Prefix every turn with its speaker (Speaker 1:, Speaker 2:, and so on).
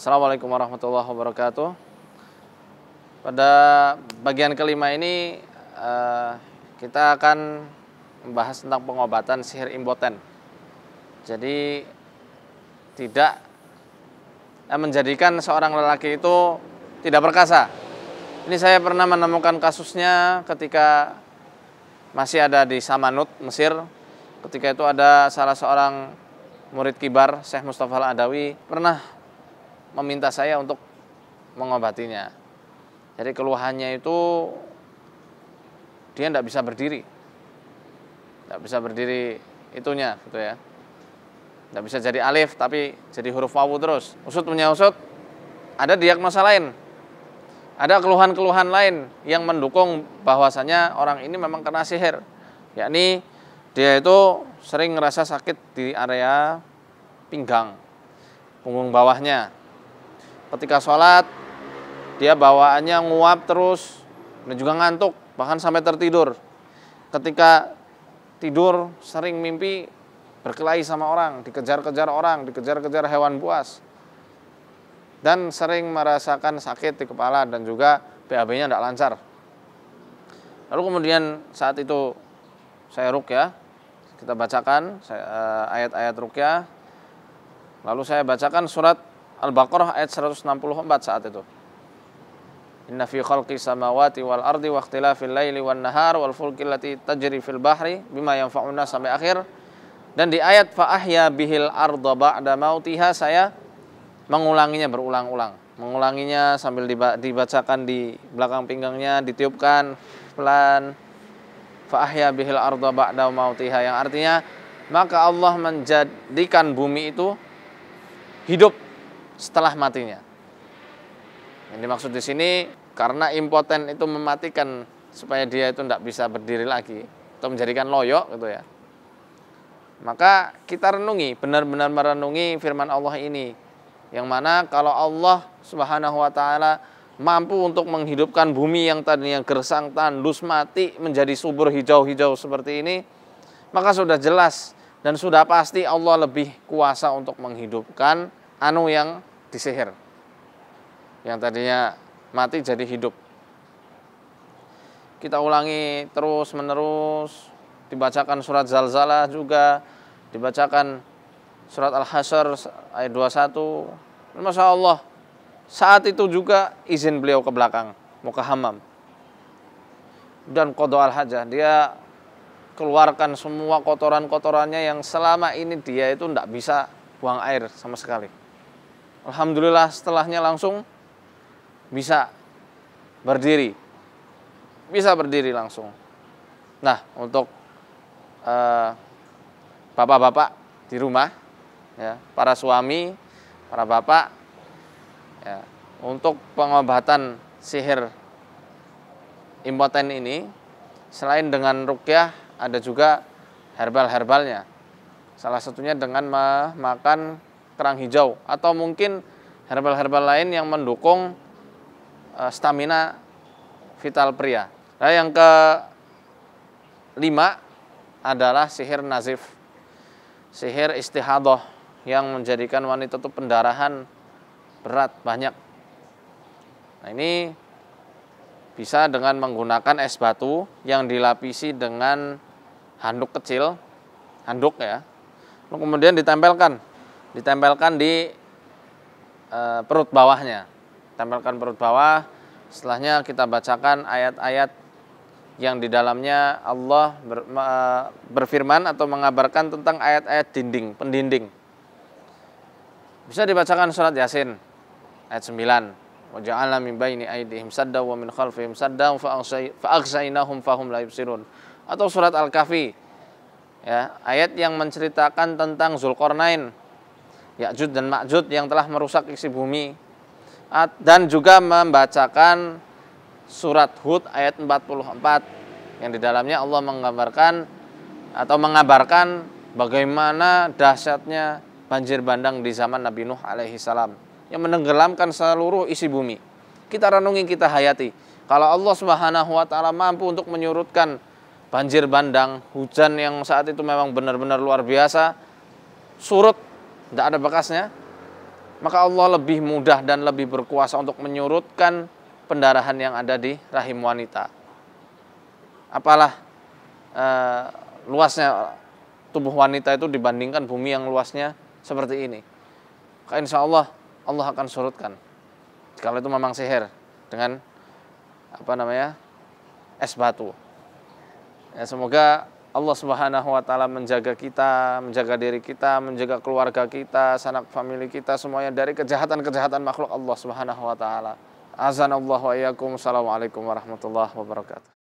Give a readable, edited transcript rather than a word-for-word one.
Speaker 1: Assalamualaikum warahmatullahi wabarakatuh. Pada bagian kelima ini kita akan membahas tentang pengobatan sihir impoten. Jadi tidak menjadikan seorang lelaki itu tidak perkasa. Ini saya pernah menemukan kasusnya ketika masih ada di Samanut, Mesir. Ketika itu ada salah seorang murid kibar, Syekh Mustafa Al-Adawi, pernah meminta saya untuk mengobatinya. Jadi keluhannya itu dia tidak bisa berdiri. Tidak bisa berdiri itunya gitu ya. Tidak bisa jadi alif tapi jadi huruf wawu terus. Usut punya usut, ada diagnosa lain. Ada keluhan-keluhan lain yang mendukung bahwasanya orang ini memang kena sihir. Yakni dia itu sering ngerasa sakit di area pinggang, punggung bawahnya. Ketika sholat, dia bawaannya nguap terus, dan juga ngantuk, bahkan sampai tertidur. Ketika tidur, sering mimpi berkelahi sama orang, dikejar-kejar orang, dikejar-kejar hewan buas. Dan sering merasakan sakit di kepala dan juga BAB-nya tidak lancar. Lalu kemudian saat itu saya ruqyah, kita bacakan ayat-ayat ruqyah. Lalu saya bacakan surat Al-Baqarah ayat 164 saat itu. Inna fi khalqis samawati wal ardi wa ikhtilafil laili wan nahar wal fulki allati tajri fil bahri bima yanfa'una sampai akhir. Dan di ayat fa ahya bihil arda ba'da mautiha saya mengulanginya berulang-ulang. Mengulanginya sambil dibacakan di belakang pinggangnya, ditiupkan pelan. Fa ahya bihil arda ba'da mautiha, yang artinya maka Allah menjadikan bumi itu hidup setelah matinya. Yang dimaksud di sini karena impoten itu mematikan supaya dia itu tidak bisa berdiri lagi atau menjadikan loyok gitu ya. Maka kita renungi, benar-benar merenungi firman Allah ini, yang mana kalau Allah Subhanahu wa taala mampu untuk menghidupkan bumi yang tadinya gersang tandus mati menjadi subur hijau-hijau seperti ini, maka sudah jelas dan sudah pasti Allah lebih kuasa untuk menghidupkan yang disihir, yang tadinya mati jadi hidup. Kita ulangi terus menerus, dibacakan surat Zalzalah juga, dibacakan surat Al-Hasyr ayat 21. Masya Allah, saat itu juga izin beliau ke belakang, mau ke hammam. Dan qada al-hajah, dia keluarkan semua kotoran-kotorannya yang selama ini dia itu tidak bisa buang air sama sekali. Alhamdulillah setelahnya langsung bisa berdiri. Bisa berdiri langsung. Nah, untuk bapak-bapak di rumah, ya, para suami, para bapak, ya, untuk pengobatan sihir impoten ini, selain dengan ruqyah, ada juga herbal-herbalnya. Salah satunya dengan makan kerang hijau atau mungkin herbal-herbal lain yang mendukung stamina vital pria. Nah, yang kelima adalah sihir nazif, sihir istihadah yang menjadikan wanita itu pendarahan berat banyak. Nah, ini bisa dengan menggunakan es batu yang dilapisi dengan handuk kecil, handuk ya, lalu kemudian ditempelkan di perut bawahnya, tempelkan perut bawah. Setelahnya kita bacakan ayat-ayat yang di dalamnya Allah berfirman atau mengabarkan tentang ayat-ayat pendinding. Bisa dibacakan surat Yasin ayat 9. Wa ja'alna min baini aydihim sadda wa min khalfihim sadda fa aghshaynahum fahum la yubsirun. Atau surat Al-Kahfi, ya, ayat yang menceritakan tentang Zulkarnain, Ya'juj dan Ma'juj yang telah merusak isi bumi. Dan juga membacakan surat Hud ayat 44 yang di dalamnya Allah menggambarkan atau mengabarkan bagaimana dahsyatnya banjir bandang di zaman Nabi Nuh alaihi salam yang menenggelamkan seluruh isi bumi. Kita renungi, kita hayati. Kalau Allah Subhanahu wa taala mampu untuk menyurutkan banjir bandang, hujan yang saat itu memang benar-benar luar biasa, surut, tidak ada bekasnya, maka Allah lebih mudah dan lebih berkuasa untuk menyurutkan pendarahan yang ada di rahim wanita. Apalah luasnya tubuh wanita itu dibandingkan bumi yang luasnya seperti ini. Maka insya Allah akan surutkan. Kalau itu memang sihir dengan es batu. Ya, semoga Allah Subhanahu wa taala menjaga kita, menjaga diri kita, menjaga keluarga kita, sanak famili kita semuanya dari kejahatan-kejahatan makhluk Allah Subhanahu wa taala. Azanallahu wa iyyakum. Assalamualaikum warahmatullahi wabarakatuh.